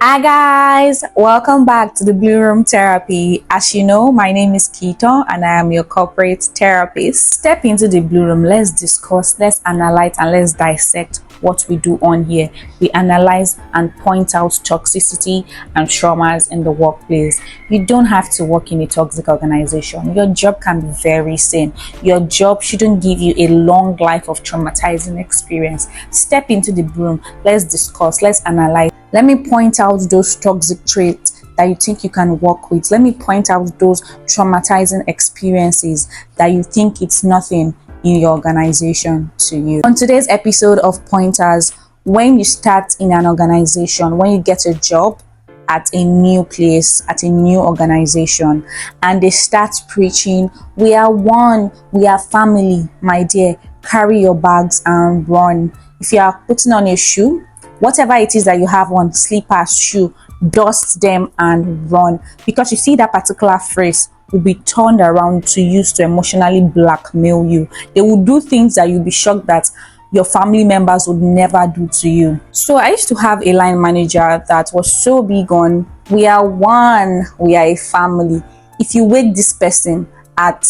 Hi guys, welcome back to the Blue Room Therapy. As you know, my name is Keaton and I am your corporate therapist. Step into the Blue Room, let's discuss, let's analyze and let's dissect what we do on here. We analyze and point out toxicity and traumas in the workplace. You don't have to work in a toxic organization. Your job can be very sane. Your job shouldn't give you a long life of traumatizing experience. Step into the Blue Room, let's discuss, let's analyze. Let me point out those toxic traits that you think you can work with. Let me point out those traumatizing experiences that you think it's nothing in your organization to you. On today's episode of Pointers, when you start in an organization, when you get a job at a new place, at a new organization, and they start preaching, we are one, we are family, my dear, carry your bags and run. If you are putting on a shoe, whatever it is that you have on, slippers, shoe, dust them and run, because you see that particular phrase will be turned around to use to emotionally blackmail you. They will do things that you'll be shocked that your family members would never do to you. So I used to have a line manager that was so big on, we are one, we are a family. If you wake this person at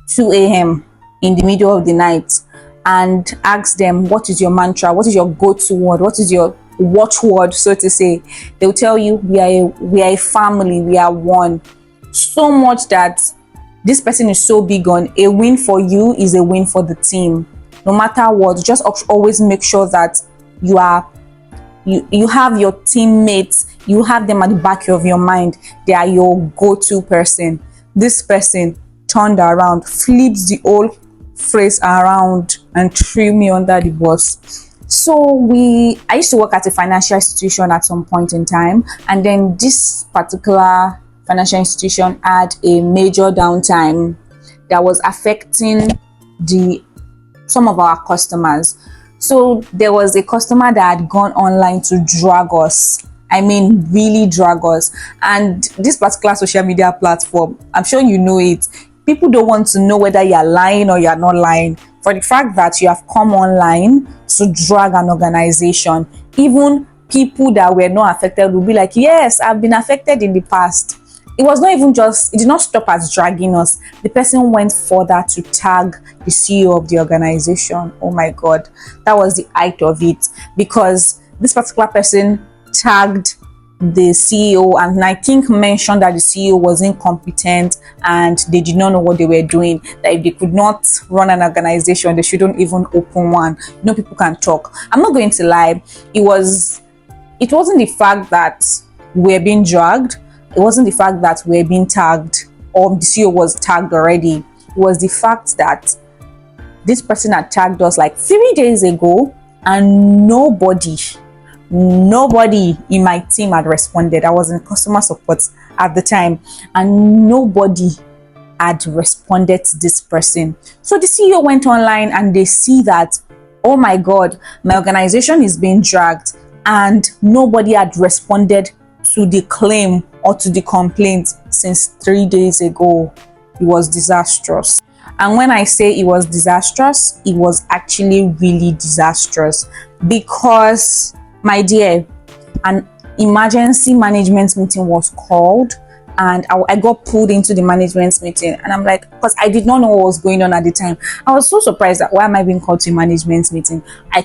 2 a.m. in the middle of the night and ask them, what is your mantra, what is your go-to word, what is your watchword, so to say, they'll tell you, we are a family, we are one. So much that this person is so big on, a win for you is a win for the team. No matter what, just always make sure that you have your teammates, you have them at the back of your mind. They are your go-to person. This person turned around, flips the whole phrase around and threw me under the bus. So I used to work at a financial institution at some point in time, and then this particular financial institution had a major downtime that was affecting some of our customers. So there was a customer that had gone online to drag us. I mean, really drag us. And this particular social media platform, I'm sure you know it, people don't want to know whether you're lying or you're not lying. For the fact that you have come online to drag an organization, even people that were not affected will be like, yes, I've been affected in the past. It was not even it did not stop at dragging us. The person went further to tag the CEO of the organization. Oh my God, that was the height of it, because this particular person tagged the CEO and I think mentioned that the CEO was incompetent and they did not know what they were doing, that if they could not run an organization, they shouldn't even open one. People can talk. I'm not going to lie, it wasn't the fact that we're being dragged, it wasn't the fact that we're being tagged or the CEO was tagged already. It was the fact that this person had tagged us like 3 days ago and nobody in my team had responded. I was in customer support at the time and nobody had responded to this person. So the CEO went online and they see that, oh my God, my organization is being dragged and nobody had responded to the claim or to the complaint since 3 days ago. It was disastrous. And when I say it was disastrous, it was actually really disastrous, because my dear, an emergency management meeting was called and I got pulled into the management meeting, and I'm like, because I did not know what was going on at the time. I was so surprised that why am I being called to a management meeting? I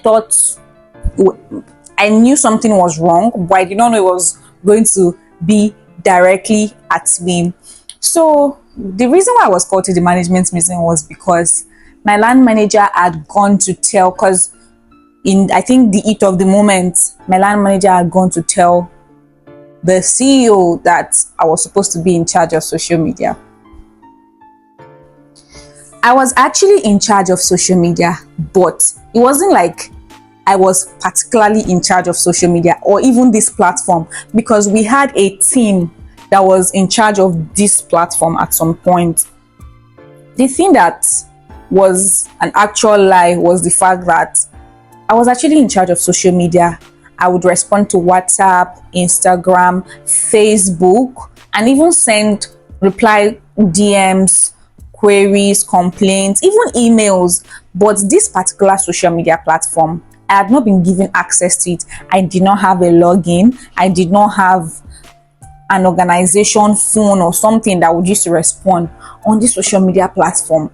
knew something was wrong, but I did not know it was going to be directly at me. So the reason why I was called to the management meeting was because my land manager had gone to tell, because in I think the heat of the moment, my land manager had gone to tell the CEO that I was supposed to be in charge of social media. I was actually in charge of social media, but it wasn't like I was particularly in charge of social media or even this platform, because we had a team that was in charge of this platform at some point. The thing that was an actual lie was the fact that I was actually in charge of social media. I would respond to WhatsApp, Instagram, Facebook, and even send reply DMs, queries, complaints, even emails. But this particular social media platform I had not been given access to it. I did not have a login. I did not have an organization phone or something that would use to respond on this social media platform.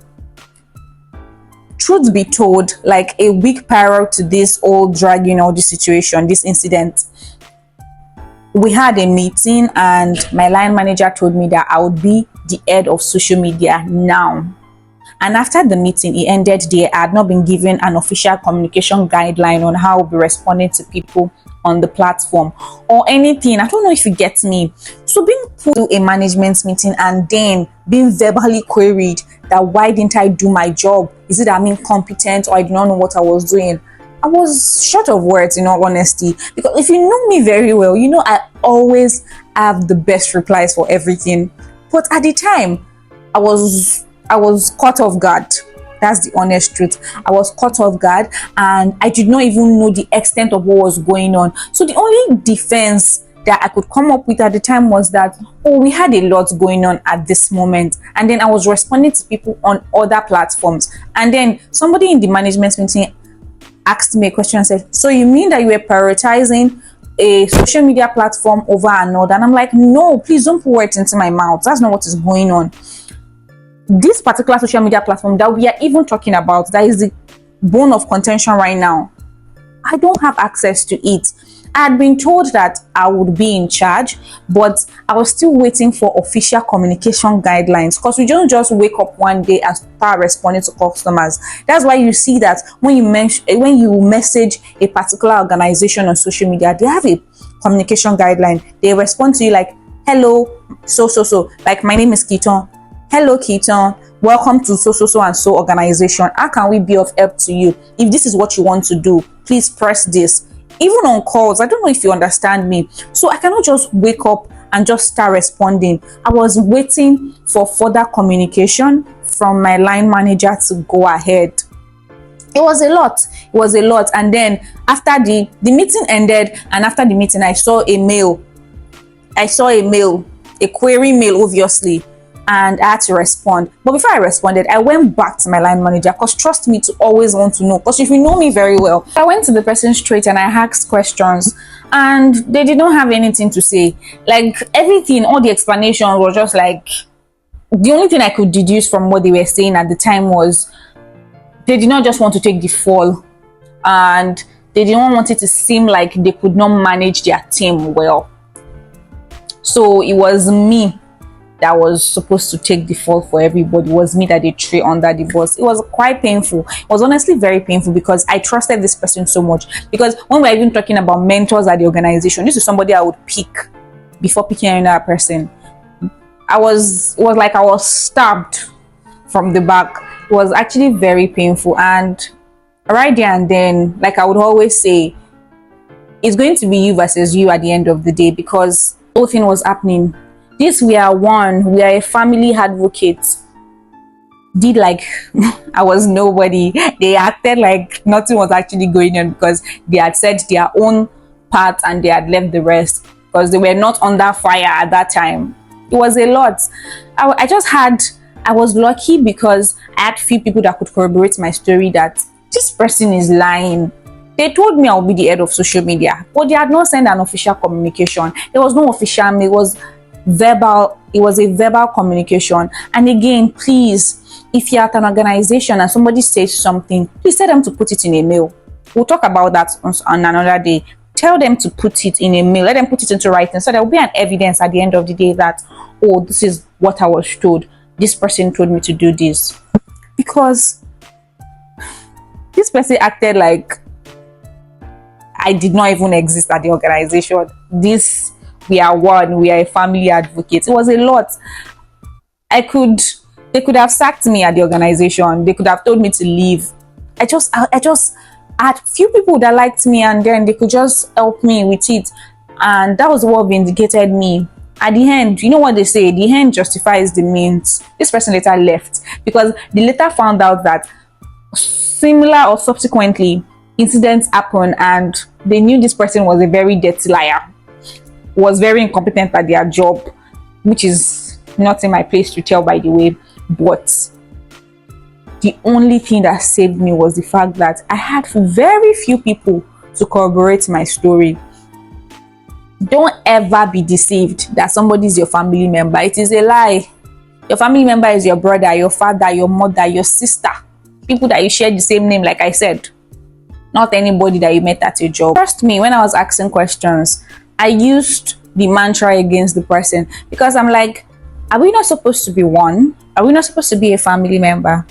Truth be told, like a week prior to this whole dragging out this situation, this incident, we had a meeting and my line manager told me that I would be the head of social media now. And after the meeting, it ended there. I had not been given an official communication guideline on how I'll be responding to people on the platform or anything. I don't know if you get me. So being put to a management meeting and then being verbally queried that why didn't I do my job? Is it that I'm incompetent or I do not know what I was doing? I was short of words, in all honesty, because if you know me very well, you know I always have the best replies for everything. But at the time, I was caught off guard. That's the honest truth. I was caught off guard and I did not even know the extent of what was going on. So the only defense that I could come up with at the time was that, oh, we had a lot going on at this moment. And then I was responding to people on other platforms. And then somebody in the management meeting asked me a question and said, so you mean that you were prioritizing a social media platform over another? And I'm like, no, please don't put words into my mouth. That's not what is going on. This particular social media platform that we are even talking about, that is the bone of contention right now, I don't have access to it. I had been told that I would be in charge, but I was still waiting for official communication guidelines, because we don't just wake up one day and start responding to customers. That's why you see that when you message a particular organization on social media, they have a communication guideline. They respond to you like, hello, so, like, my name is Keaton. Hello, Keaton. Welcome to so and so organization. How can we be of help to you? If this is what you want to do, please press this. Even on calls, I don't know if you understand me. So I cannot just wake up and just start responding. I was waiting for further communication from my line manager to go ahead. It was a lot. And then after the meeting ended, and after the meeting, I saw a mail, a query mail, obviously. And I had to respond. But before I responded, I went back to my line manager, because trust me to always want to know, because if you know me very well, I went to the person straight and I asked questions and they did not have anything to say. Like everything, all the explanation was just like, the only thing I could deduce from what they were saying at the time was they did not just want to take the fall, and they didn't want it to seem like they could not manage their team well. So it was me that was supposed to take the fall for everybody. It was me that they threw under the bus. It was quite painful. It was honestly very painful, because I trusted this person so much. Because when we're even talking about mentors at the organization, this is somebody I would pick before picking another person. It was like I was stabbed from the back. It was actually very painful. And right there and then, like I would always say, it's going to be you versus you at the end of the day, because the whole thing was happening. This, we are one, we are a family advocate, did like I was nobody. They acted like nothing was actually going on, because they had said their own part and they had left the rest, because they were not under fire at that time. It was a lot. I was lucky because I had few people that could corroborate my story that this person is lying. They told me I'll be the head of social media, but they had not sent an official communication. There was no official mail. It was a verbal communication. And again, please, if you're at an organization and somebody says something, please tell them to put it in a mail. We'll talk about that on another day. Tell them to put it in a mail. Let them put it into writing, so there will be an evidence at the end of the day that, oh, this is what I was told. This person told me to do this. Because this person acted like I did not even exist at the organization. We are one, we are a family advocate. It was a lot. They could have sacked me at the organization. They could have told me to leave. I had few people that liked me, and then they could just help me with it. And that was what vindicated me. At the end, you know what they say, the end justifies the means. This person later left, because they later found out that similar or subsequently incidents happened, and they knew this person was a very dirty liar, was very incompetent at their job, which is not in my place to tell, by the way. But The only thing that saved me was the fact that I had very few people to corroborate my story. Don't ever be deceived that somebody is your family member. It is a lie. Your family member is your brother, your father, your mother, your sister, people that you share the same name, like I said, not anybody that you met at your job. Trust me, when I was asking questions, I used the mantra against the person, because I'm like, are we not supposed to be one? Are we not supposed to be a family member?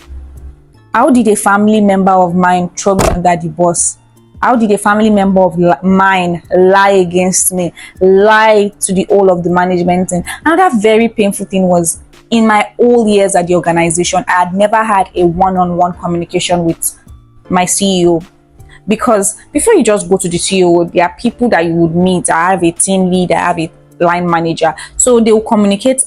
How did a family member of mine throw me under the bus? How did a family member of mine lie against me, lie to the whole of the management? And another very painful thing was, in my whole years at the organization, I had never had a one-on-one communication with my CEO. Because before you just go to the CEO, there are people that you would meet. I have a team lead, I have a line manager. So they will communicate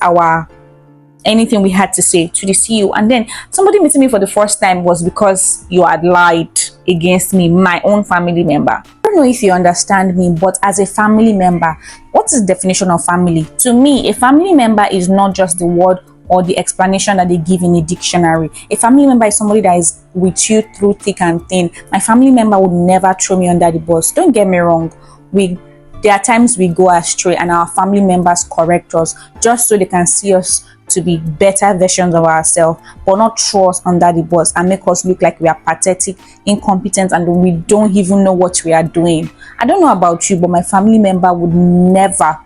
anything we had to say to the CEO. And then somebody meeting me for the first time was because you had lied against me, my own family member. I don't know if you understand me, but as a family member, what is the definition of family? To me, a family member is not just the word or the explanation that they give in a dictionary. A family member is somebody that is with you through thick and thin. My family member would never throw me under the bus. Don't get me wrong. There are times we go astray and our family members correct us just so they can see us to be better versions of ourselves, but not throw us under the bus and make us look like we are pathetic, incompetent, and we don't even know what we are doing. I don't know about you, but my family member would never,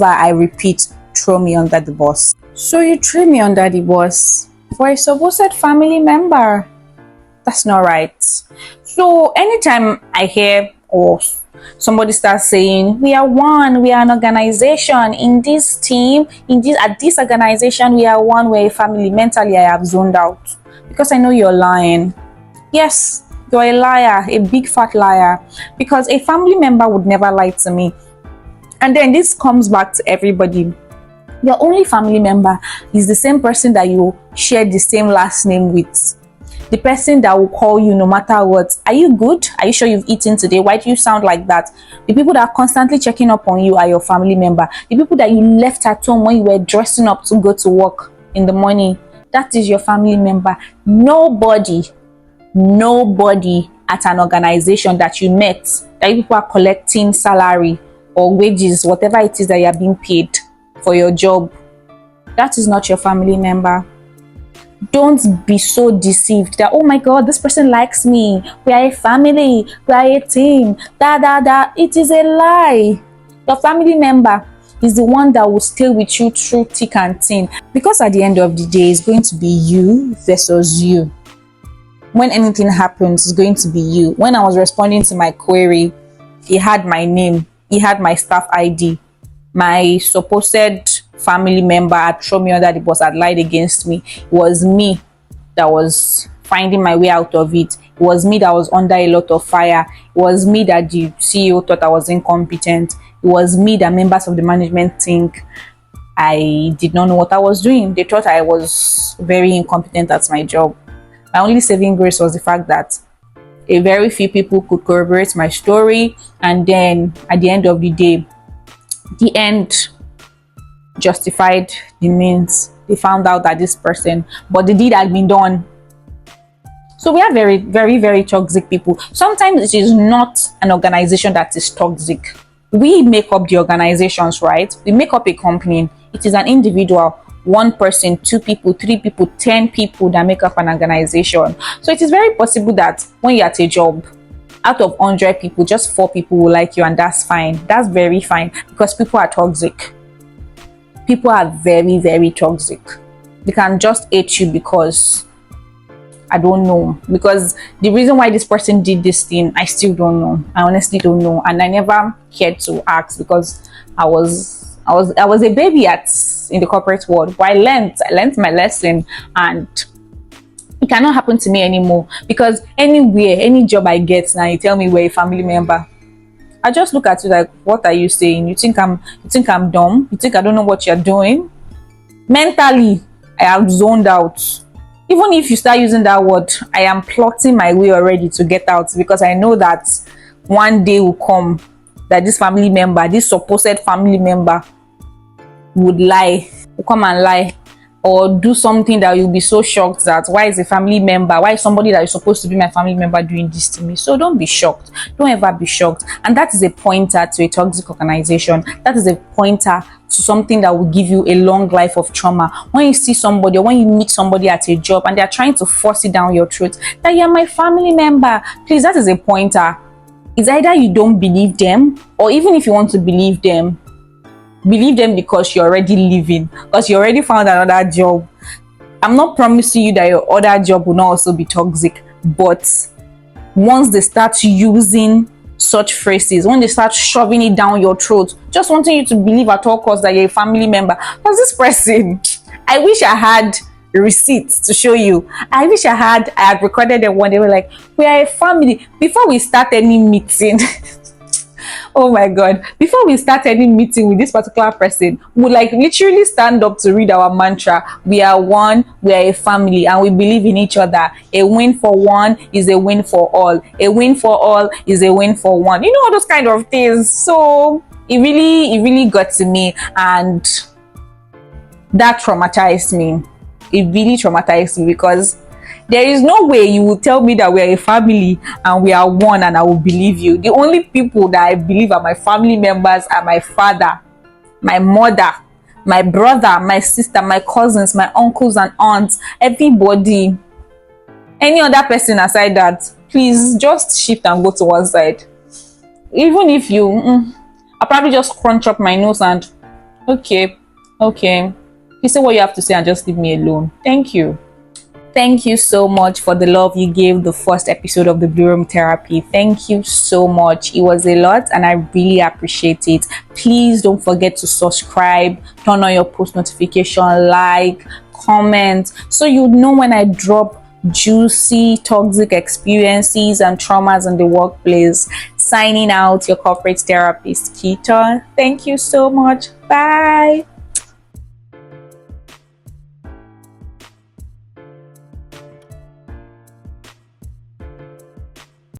I repeat, throw me under the bus. So you threw me under the bus for a supposed family member. That's not right. So anytime I hear or somebody starts saying, we are one, we are an organization, in this team, at this organization, we are one, we're a family, mentally I have zoned out, because I know you're lying. Yes, you're a liar, a big fat liar, because a family member would never lie to me. And then this comes back to everybody. Your only family member is the same person that you share the same last name with. The person that will call you no matter what. Are you good? Are you sure you've eaten today? Why do you sound like that? The people that are constantly checking up on you are your family member. The people that you left at home when you were dressing up to go to work in the morning, that is your family member. Nobody at an organization that you met, that you people are collecting salary or wages, whatever it is that you are being paid for your job, that is not your family member. Don't be so deceived that, oh my God, this person likes me, we are a family, we are a team, It is a lie. Your family member is the one that will stay with you through thick and thin, because at the end of the day, it's going to be you versus you. When anything happens, it's going to be you. When I was responding to my query, he had my name, he had my staff ID. My supposed family member had thrown me under the bus, had lied against me. It was me that was finding my way out of it. It was me that was under a lot of fire. It was me that the CEO thought I was incompetent. It was me that members of the management think I did not know what I was doing. They thought I was very incompetent at my job. My only saving grace was the fact that a very few people could corroborate my story, and then at the end of the day, the end justified the means. They found out that this person, but the deed had been done. So we are very, very, very toxic people. Sometimes it is not an organization that is toxic. We make up the organizations, right? We make up a company. It is an individual, one person, 2 people, 3 people, 10 people that make up an organization. So it is very possible that when you're at a job, out of 100 people, just 4 people will like you, and that's fine. That's very fine, because people are toxic. People are very, very toxic. They can just hate you because, I don't know, because the reason why this person did this thing, I still don't know. I honestly don't know, and I never cared to ask, because I was a baby in the corporate world. But I learned my lesson, and it cannot happen to me anymore, because anywhere, any job I get now, you tell me we're a family member, I just look at you like, what are you saying? You think I'm dumb? You think I don't know what you're doing? Mentally, I have zoned out. Even if you start using that word, I am plotting my way already to get out, because I know that one day will come that this family member, this supposed family member, would come and lie or do something that you'll be so shocked that why is a family member, why is somebody that is supposed to be my family member doing this to me? So don't be shocked. Don't ever be shocked. And that is a pointer to a toxic organization. That is a pointer to something that will give you a long life of trauma. When you see somebody or when you meet somebody at a job and they're trying to force it down your throat that you're my family member, please, that is a pointer. It's either you don't believe them, or even if you want to believe them because you're already living, because you already found another job. I'm not promising you that your other job will not also be toxic, but once they start using such phrases, when they start shoving it down your throat, just wanting you to believe at all costs that you're a family member, because this person, I wish I had receipts to show you. I wish I had recorded them when they were like, we are a family. Before we start any meeting, oh my god, before we start any meeting with this particular person, we like literally stand up to read our mantra. We are one, we are a family, and we believe in each other. A win for one is a win for all. A win for all is a win for one. You know, all those kind of things. So it really got to me, and that traumatized me. It really traumatized me, because there is no way you will tell me that we are a family and we are one and I will believe you. The only people that I believe are my family members are my father, my mother, my brother, my sister, my cousins, my uncles and aunts, everybody. Any other person aside that, please just shift and go to one side. Even if you, I'll probably just crunch up my nose and, okay, you say what you have to say and just leave me alone. Thank you. Thank you so much for the love you gave the first episode of the Blue Room Therapy. Thank you so much. It was a lot and I really appreciate it. Please don't forget to subscribe, turn on your post notification, like, comment, so you know when I drop juicy toxic experiences and traumas in the workplace. Signing out, your corporate therapist, Keaton. Thank you so much. Bye.